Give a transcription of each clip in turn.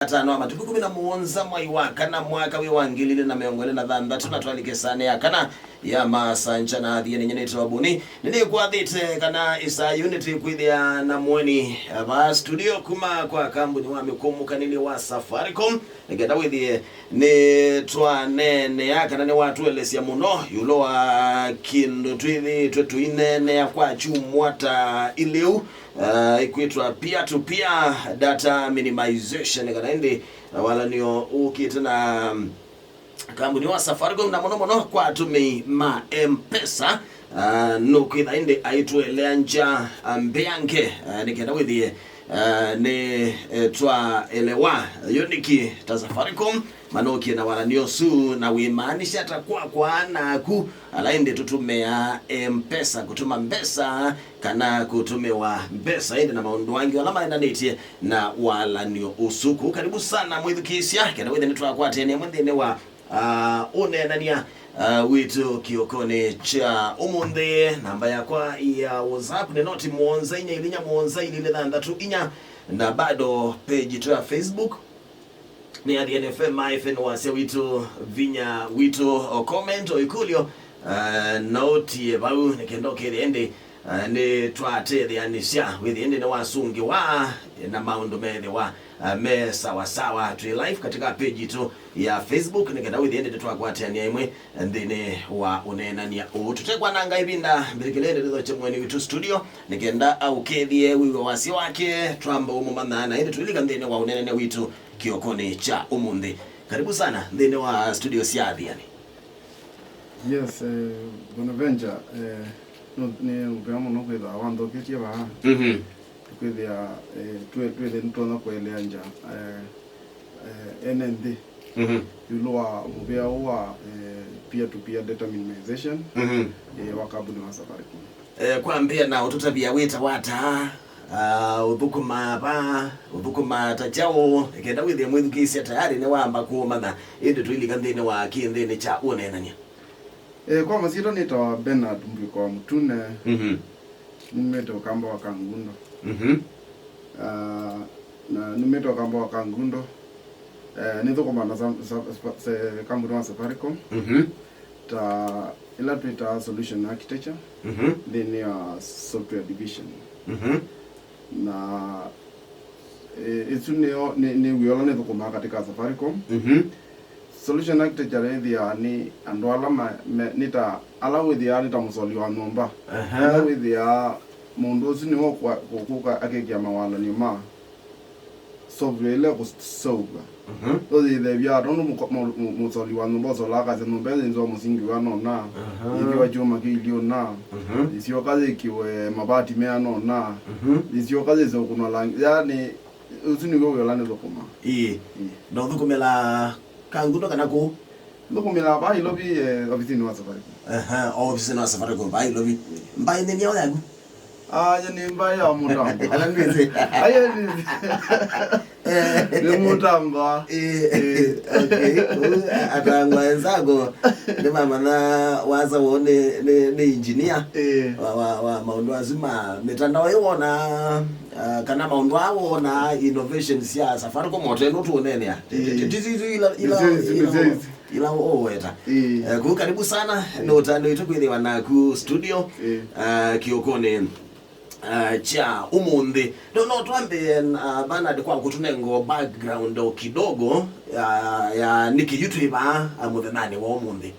Atano amatuku 11 mwai wa kana mwaka w'ewangilile na miongo na thandatu na twalike sana ya kana ya masanja na thie nyene twabuni nini kwathite kana isa unity kwithia na mweni ba studio kuma kwa kambuni wa mikumu kanini wa Safaricom ngenda withie ni twanene ya kana ni watu elesia muno yulo wa kindu twithi twetuinene ya kwa chumwata ileu ikwitwa peer to peer data minimization kana indi wala niyo ukite na kambuni wa Safaricom na mono kwa tumi ma M-Pesa no kwitha indi aitwelea nja mbeange nikenda withie ni twa elewa yoniki ta Safaricom manoki na wala niyo su na wimaanisha takwa naku alainde tutumea M-Pesa kutuma mbesa kana kutumewa mbesa indi na maundu wangi wala maenda netie na wala niyo usuku. Karibu sana mwithukisya kena withe nitwakwate ni mwithine wa unenania witu kiokone cha umunde namba yakwa ya WhatsApp ni noti muonza inya ilinya muonza ilile thandatu inya na bado page tu ya Facebook ni ADNFM IFN wase witu vinya witu o comment o ikulio noti bau nikendoke ende ni twate the anisha with the end wa sungi wa na maundu mede wa me sawa sawa tu live katika page tu ya Facebook nikenda with the end twakwatania imwe ndine wa unenania tutekwa nanga ibinda mbirikelende ndo chemweni witu studio nikenda au kedie wiwe wasi wake twamba umumanana ende tulika ndine wa unenania witu kiokone cha umunde. Karibu sana ndine wa studio siadhi yani. Yes, Bonaventure ni upeamo no kwitha wando kitie ba kwithia twethe ntona kwelea nja NND yuloa mubea wa peer to peer data minimization wa kambuni wa Safaricom kwambia na ututabia wita wata uthukuma tachao kenda withia mwithukisya tayari ni wamba kuumana indi tuilika nthini wa kinthini cha unenania. Kwa masito nitawa Bernard Mbiko wa Mutune nimeto kamba wa Kangundo na nimeto kamba wa Kangundo nito komanda kambuni wa Safaricom ta ila tuita solution architecture then ya software division na itu ni wiola nito komanda katika Safaricom solution architecture ethia ni andu ala nita ala withia nita musoli wa nomba ala withia mundu ucio ni kuka akekia mawala ni ma software ile kusolve the bia rondo musoli wa nomba so la kaze nomba nzo musingi wa nona ikiwa chuma kilio na isio kaze kiwe mabati mea nona isio kaze zo kuna langi yani ucio ni go yola nezo kuma no thukumela Kangundo kana ku ndokumela ba ilobi ofisini wa Safaricom ofisini wa Safaricom ba ilobi mbai ni niyo yangu yani mbai ya mutambo alangeze ni mutamba okay atangwa enzago ni mama na waza wone ni engineer wa maundu azima mitandao yona kana maundu awo na innovations ya Safaricom oteno tuonene ya ila oweta ku karibu sana no tando itukwithiwa na ku studio kiokone cha umunde no twambe Bernard kwa kutunengo background kidogo ya niki YouTuber amuthenani wa umunde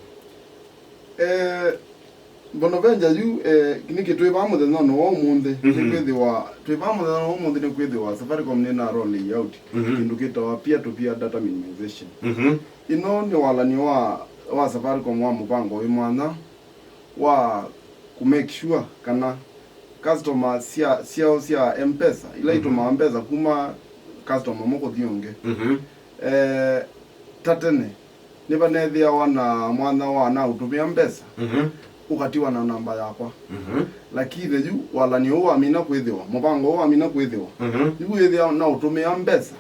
Bonaventure yu niki tweba amuthenani wa umunde nikwithiwa tweba amuthenani wa umunde nikwithiwa Safaricom ni na role layout kindu kitwa peer to peer data minimization ino ni walani wa Safaricom wa mupango wi mwana wa ku make sure kana customer sia M-Pesa ila ituma M-Pesa kuma customer moko thionge tatene niba nethia wana mwana wana utumia M-Pesa ukatiwa na namba yakwa lakini ju wala ni uwa mina kwithiwa mupango uwa mina kwithiwa nibu ethia na utumia M-Pesa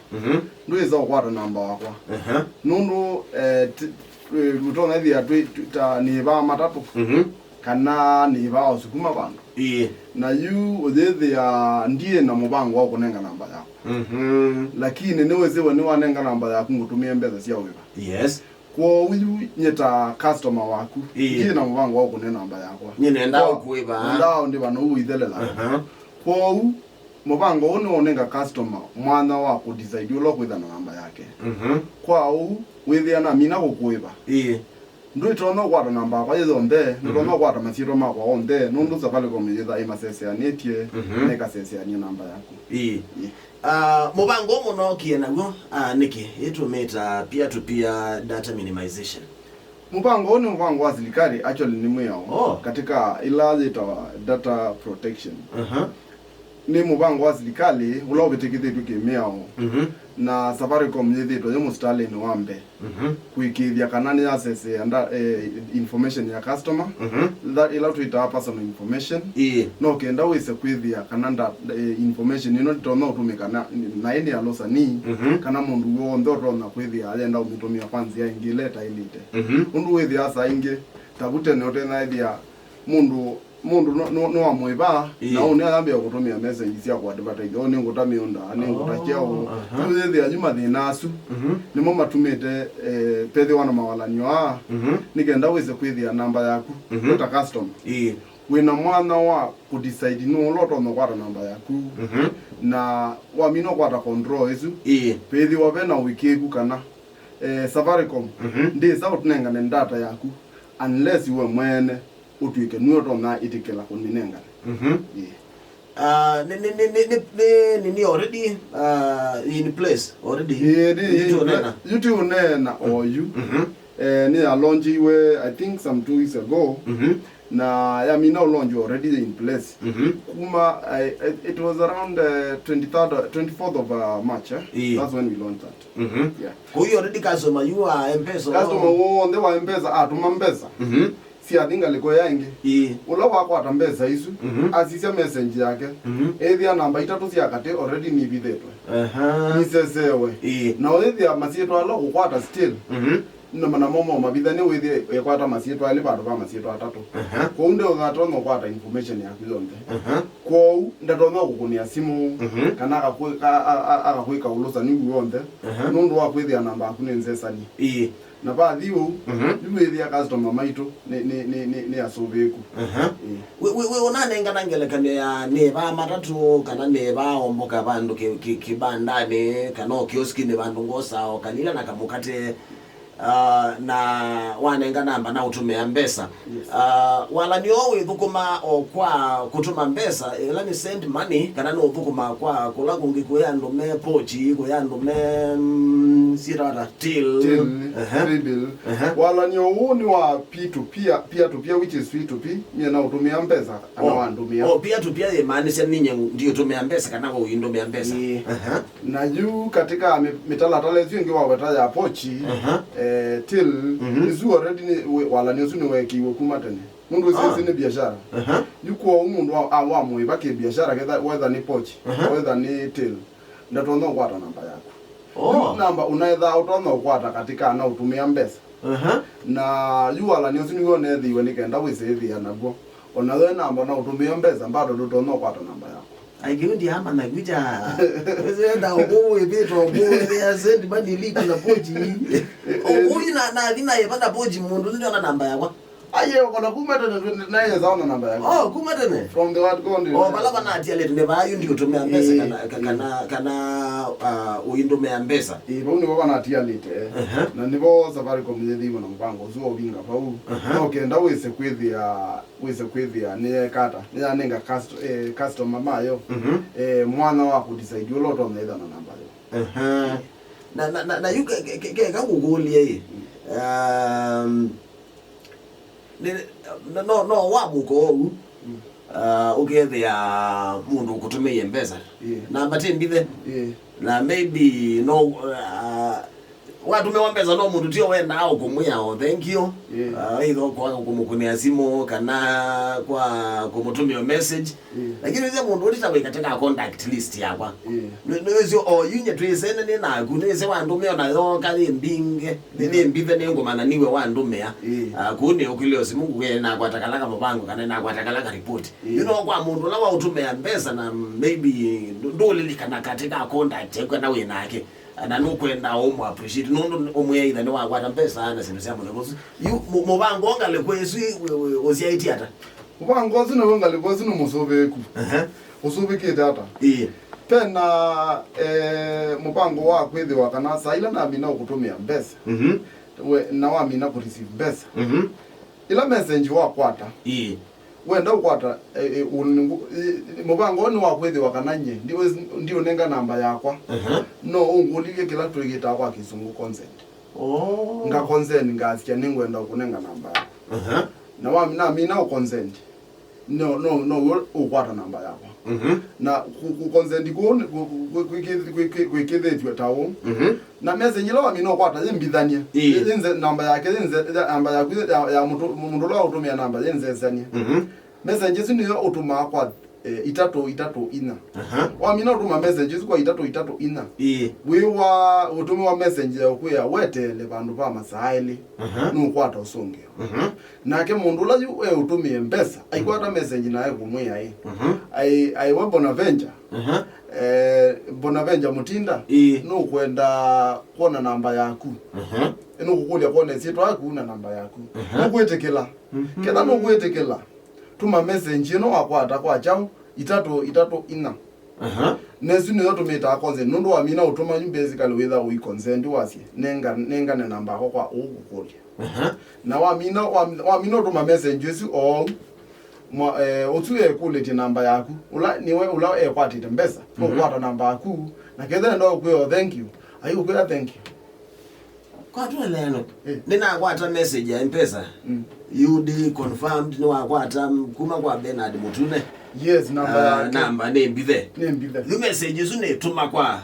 nduiza kwata namba yakwa nundu lutona ethia ta ni ba matatu kana ni ba usukuma bandu na yu uthethia ndie na mubango wa kunenga namba yako lakini niweziwe ni wanenga namba yaku ngutumie mbeza cia wiva. Yes. Kwa uyu nyeta customer waku kina mubango wako ne namba yakwa nyine ndao kuiba ndao ndi bano uithelela kwa u mubango uno onenga customer mwana wako decide ulo kwitha na namba yake kwa u withia na mina gukuiba ndu itona kwata namba yakwa yithonde ndona kwata masiro makwa onde nundu Safaricom yitha imaseseanetie neka seseania namba yaku mubango muno kienagwo niki itumita peer to peer data minimization. Mubango ni mubango wa serikali actually ni mwao katika ilaje data protection. Ni mubango wa serikali ulobetekithitwe kimyao na Safaricom yithitwe yo mustalin wambe kuikithia kanani access information ya customer that ila tuita personal information no kenda wise kwithia kananda information ino tona utumika na ini alosa ni kana mundu wonthe tona kwithia agenda umitumia kwanza ingile ta ilite undu withia asa ingi tabute ne otena ithia mundu no amweba na one ambe gutumia message cia kwa advertise one ngutamionda ne ngutakia o thethia juma thinasu nimo matumite pethe wana mawalanyo nikenda wise kwithia namba yaku ta customer wina mwana wa ku decide no loto no kwata namba yaku na wa mino kwata control isu pethe wa bena wikiku kana Safaricom ndi sa utunenga ne data yaku unless you mwene utuike nuyo tona itikela kuninenga ni already in place already you nena or you ni a launch we I think some 2 weeks ago na ya mina launch already in place kuma it was around 24th of March that's when we launched that yeah ko you already customer you are M-Pesa customer wo nde wa M-Pesa atuma mbeza si athinga liko yangi ula wako atambeza isu asisia message yake ethia namba itatu cia kate already ni bithetwe ni sesewe na ethia masieto alo gukwata still no mana momo mabithani withie ekwata masieto ali bado ba masieto atatu ko unde ugatona kwata information yaku yonde ko ndatona gukunia simu kana akakwika ulusa ni yonde nundu wa kwithia namba yaku ni nzesani na ba thiu niwithia customer maito ni asubeku we onanenga nangelekane ya ne ba matatu kana ne ba omboka bandu kibandane kana kioski ne bandu ngosa kanila na kamukate na wanenga namba na utumia mbesa wala ni owe thukuma kwa kutuma mbesa ila ni send money kana no thukuma kwa kulagu ngikuya ndume pochi kuya ndume sirara till bill wala ni owuni wa peer to peer which is P2P mimi na utumia mbesa ana wandumia peer to peer maanisha ninyi ndio utumia mbesa kana kwa uindumia mbesa na juu katika mitala tale zingi wa wetaja pochi till izu already wala ni usuni wekiwe kumatene mundu sisi ni biashara yuko umundu awa mwiba ke biashara kedha whether ni pochi whether ni till ndatona kwata namba yako namba unaidha utona kwata katika na utumia mbesa na yu wala ni usuni wone thiwe nikenda wisethia nago onawe namba na utumia mbesa bado ndotona kwata namba yako aigiundi ama na guja wezenda obowe beto obowe ya send money liku na pochi obowe na dina yepanda pochi mundu ndio na namba yakwa aye ukona kumata na yeye zaona namba yako kumata ne from the word gondi balaba na atia letu neba ayu ndio tumia mbesa kana uindumia mbesa boni baba na atia lite na nibo Safaricom yethimo na mpango zo obinga pau no kenda wese kwithia ni kata ni anenga customer mayo mwana wako decide uloto na ida na namba yo na yuke kangugulie no wamuko ukethia mundu kutumia mbesa na mbate mbithe na maybe no watu mewambeza no mundu tio wenda au kumwia thank you either kwa kumukunia simu kana kwa kumutumia message lakini weze mundu utitawe katika contact list yakwa nwezio yunye tuisene ni naku nweze wandume na yo kali mbinge ni mbive ni ngoma niwe wandume kuni ukilio simu ngwe na kwatakalaka mabango kana na kwatakalaka report you know kwa mundu lawa utumia mpesa na maybe ndole likana katika contact kwa nawe nake na nukwenda omu appreciate nondo omwe either ni wakwata mpesa ana sinto siamo lekosi mubango ngalekwesi osiyaiti ata mubango sino ngalekwesi no musobeku usubike data pena mubango wa kwethe wakana saila na mina ukutumia mpesa we na wa mina ku receive mpesa ila message wa kwata wenda ukwata mubango ni wa kwethe wakananye ndio nenga namba yakwa no ungulike kila tuigita kwa kisungu consent nga consent ngasikia ningwenda ukunenga namba yakwa na wa mina consent no ukwata namba yakwa na ku consent kwikithitwe tawo na message lo amino kwata zimbithania inze namba yake inze namba ya mundu lo utumia namba inze zania message sino utuma kwa itatu ina wamina utuma messages kwa itatu ina wiwa utuma message okuya wetele bandu ba masaili nukwata usonge nake mundu la utumie mpesa aikwata message naye kumwia ai wa Bonaventure Bonaventure Mutinda nukwenda kuona namba yaku nukukulia kuona sito yaku na namba yaku nukwetekela kenda nukwetekela tuma message no akwata kwa chao itatu ina nesu ni yoto meta consent nondo amina utuma basically whether we consent wasie nenga ne namba kwa ukukulia na wamina utuma message si otuye kuleti namba yaku niwe kwatite mpesa ukwata namba yaku na kedha ndo kuyo thank you ayu kuyo thank you kwa tu leno nina kwata message ya mpesa UD confirmed no akwata kuma kwa Bernard Mutune yes namba ne mbithe the message zune tuma kwa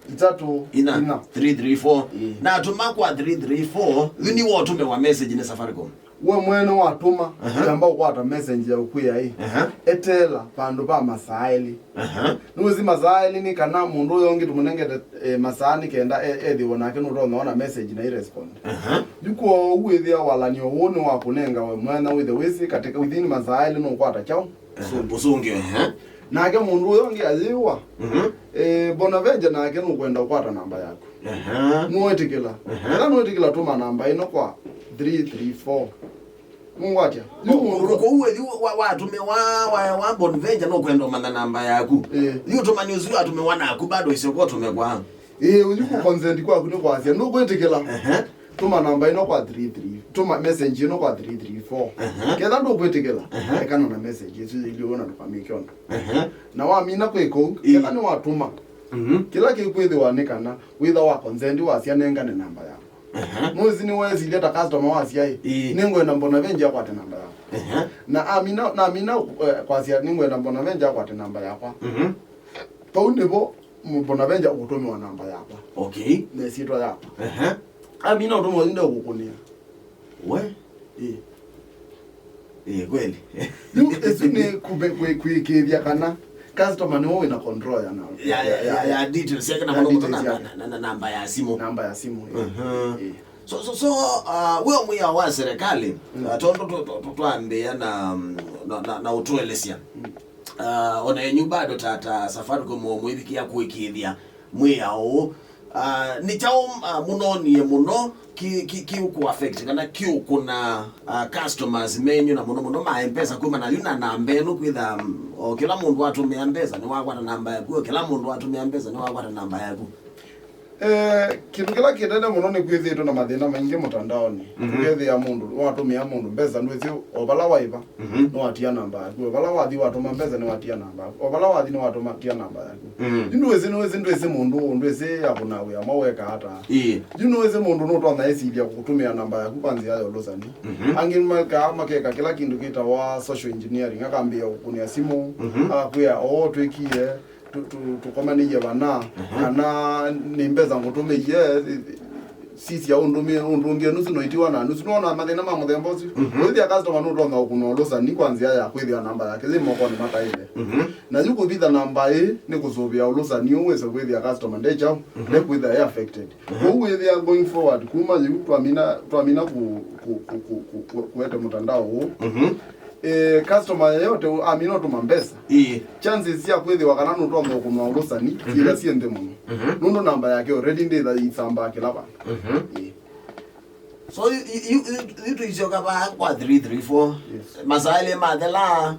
itatu ina 334 na tuma kwa 334 ni wotume wa message ne Safaricom we mwene watuma ambao kwata message ya ukuya hii etela pandu ba masaili nuzi masaili ni kana mundu yongi tumunenge masani kenda ethi wonake nuronaona message na irespond yuko uwithia walani woni wa kunenga we mwena with the wisi katika within masaili no kwata chao usungio nake mundu yongi aziwa Bonaventure nake nukwenda kwata namba yako nuwetikila nuwetikila tuma namba ino kwa 334 Mungu atia uko uwe watume wa Bonaventure no kwenda manda namba yaku tuma news atume wanaku bado isoko tumekwa uliko consent kwa kuno kwa asia no kwetekela tuma namba ino kwa 33 tuma message ino kwa 334 kenda ndo kwetekela ekana na message yesu iliona tukamikona na wamina kweko kenda ni watuma kila kikwethe wanikana witha wa consent wasia nenga ne namba yako muzi ni wezi leta customer wasia ningo na Bonaventure kwa namba yako na amina kwa sia ningo na Bonaventure kwa namba yako paunebo Bonaventure utume wa namba yako okay na sito yako amina utume ndio kukunia we kweli esune kuikithia kana customer ni wewe na control ya details yake na mambo na namba ya simu so wewe mwiya wa serikali tondo tuambia na utuelesia ona yenyu bado tata Safaricom mwithikia kuikithia mwiya o ni chao munonie muno ki uku affect kana ki kuna customers menyu na muno ma mpesa kuma na yuna namba eno kwitha kila mundu atumia mpesa ni wakwata namba yaku kila mundu atumia mpesa ni wakwata namba yaku kitu kila kidada muno ni kwithitwo na mathina maingi mutandaoni kwithe ya mundu watumia mundu mpesa ndwezi obala waiva no atia namba yaku obala wathi watuma mpesa ni watia namba yaku obala wathi ni watuma tia namba yaku ndwezi mundu ndwezi yakuna we amaweka hata ndwezi mundu no twa naisidia kutumia namba yaku kwanza yayo losani angimaka makeka kila kindu kita wa social engineering akambia kunia simu akuya twekie tukomanie bana kana nimbeza ngutume ye sisi ya undumie nusu noitiwa na nusu nona mathina ma muthemba ucio withia customer no tonga kunolosa ni kwanzia ya kwithia namba yake zimo kwa ni mata ile na yuko bitha namba ni kuzobia ulusa ni uweze kwithia customer ndeja ne kwithia affected withia going forward kuma yu tuamina kuwete mtandao huu customer yote amino tumambesa chances ya kwithia kana no tonga kunolosa ni ila siende muno nundo namba yake already ndetha isamba kilaba so you to ijoka ba kwa 334 masale madela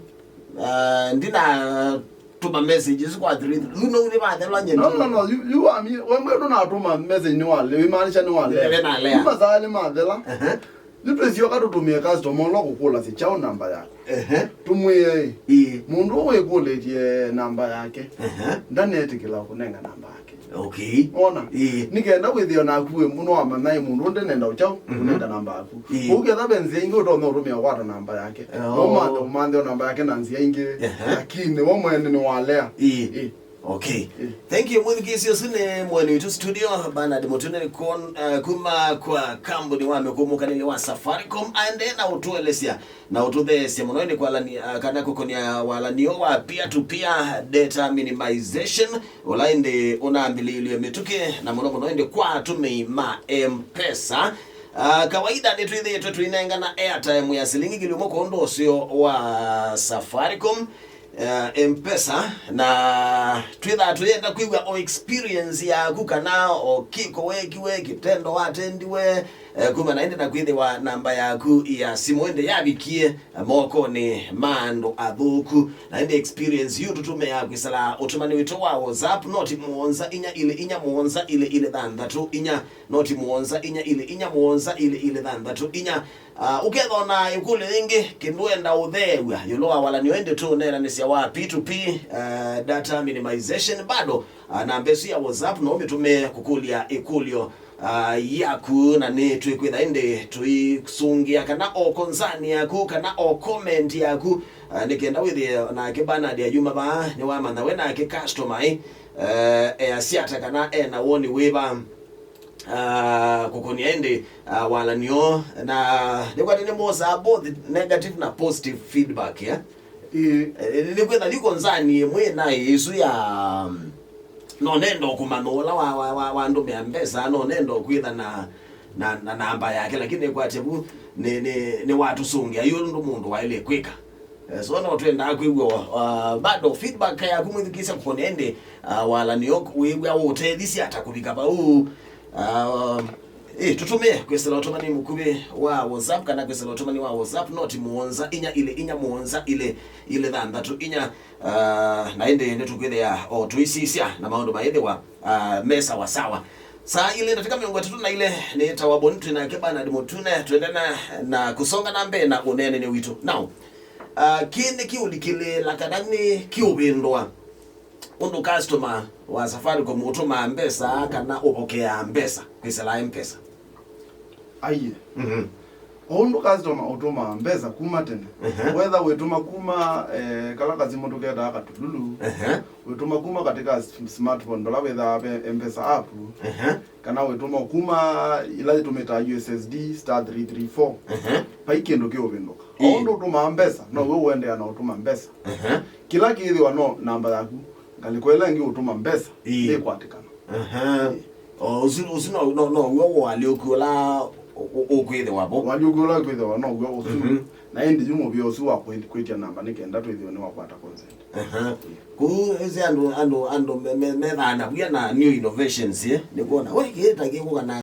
ndina tuma messages kwa 3 you know ni madela nyeni no you are me when we na tuma message ni wale we maanisha ni wale masale madela Lipo ijoka tutumie customer lo kukula si chao namba yake tumwe mundu we kuletie namba yake ndani etikila kunenga namba yake okay ona nigenda withio na kuwe muno amanai mundu ndenenda uchao kunenda namba yaku ugetha benzi ingi utonda urumia kwata namba yake umande namba yake na nzia ingi lakini wo mwene ni walea okay thank you mwithikisi usine mwene wetu studio Bernard Mutune kuma kwa kambuni wame kumukanili wa Safaricom ande na utuelesia na ututhesia munoende kwa lani kana kukonia walanio wa peer to peer data minimization ulainde unaambililio mituke na munoende kwa tume ma M-Pesa kawaida ni tuithe yetu tuinenga na airtime ya silingi kilimo kondo usio wa Safaricom M-Pesa na twitha tuyenda kuigwa o experience ya kukana o kiko weki tendo watendiwe kuma naende na kwithe wa namba yaku ya simu ende yabikie moko ni mando athuku naende experience yu tutume ya kwisala utumani wito wa WhatsApp noti muonza inya ile thandatu inya noti muonza inya ile thandatu inya ukethona ikule ingi kindwenda uthewa yuloa wala niwende tu nena nisia wa P2P data minimization bado na mbesu ya WhatsApp no mitume kukulia ikulio yaku na ni tuikwitha inde tuisungia kana o konzani yaku kana o comment yaku nikenda withi na ke Bernard ya Juma ba ni wa manda wena ke customer asiata kana na woni weba kukonia ende wala nio na nikwati ni moza both negative na positive feedback ya nikwitha liko nzani mwena Yesu ya no nendo kumanola wa ndume ambesa no nendo kwitha na namba yake lakini kwa tebu ni watu sungia yule ndo mundu wa ile kwika so no twenda kwigwa bado feedback ya kumwithikisa kuponende wala niyo wigwa utethisi atakubika ba tutumie kwesela otomani mukube wa WhatsApp kana kwesela otomani wa WhatsApp noti muonza inya muonza ile thandatu inya naende netukwithe ya tuisisia na maondo maithe wa mesa wa sawa saa ile nataka miongo 3 na ile ni tawabonitu na Bernard Mutune tuendana na kusonga na mbe na unene ni wito now kini kiulikile lakadani kiubindwa undu customer wa Safaricom utuma mpesa kana upokea mpesa kwisela M-Pesa aye undu customer utuma mpesa kuma tena whether wetuma kuma kala kazi mtu kenda akatululu wetuma kuma katika smartphone dola whether M-Pesa app kana wetuma kuma ila tumeta USSD *334 paikendo kiobinduka undu utuma mpesa no wewe uende na utuma mpesa kila kithi wano namba yaku ngalikwela ngi utuma mpesa ni kwatikana usino no wo aliokola okwithe wapo waliokola kwithe wano gwo na indi jumo byosu wa kwitia namba nikenda twithio ni wakwata consent ku ezi ando methana bia na new innovations ni kuona we kitagiye kugana